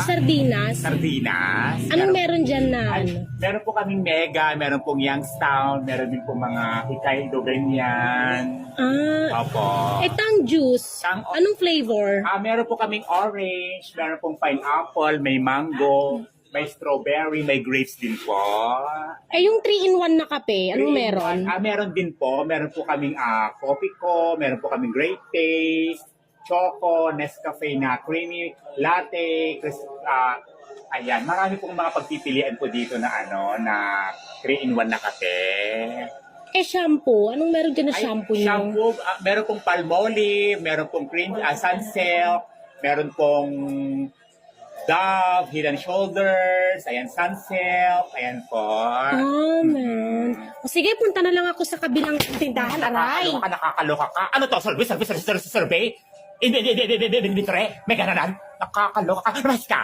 sardinas. Sardinas. Anong meron dyan na Ay, ano? meron po kaming Mega, meron pong Youngstown, meron din po mga Hokkaido, ganyan. Opo. Ito ang juice. Anong flavor? Meron po kaming orange, meron pong pineapple, may mango, may strawberry, may grapes din po. Yung 3-in-1 na kape, anong meron? Meron din po. Meron po kaming coffee ko, meron po kaming grape taste, choco, Nescafe na creamy, latte, ayan. Marami pong mga pagpipilian po dito na na 3-in-1 na kape. Shampoo. Anong meron dyan na shampoo nyo? Shampoo, meron pong Palmolive, meron pong cream, Sunsilk, meron pong Dove, Head and Shoulders, ayan, Sunsilk, ayan po. Man. Sige, punta na lang ako sa kabilang tindahan, aray. Nakakaloka ka. Ano to? Survey? Hindi, Tre. May gananan. Nakakaloka ka. Ras ka.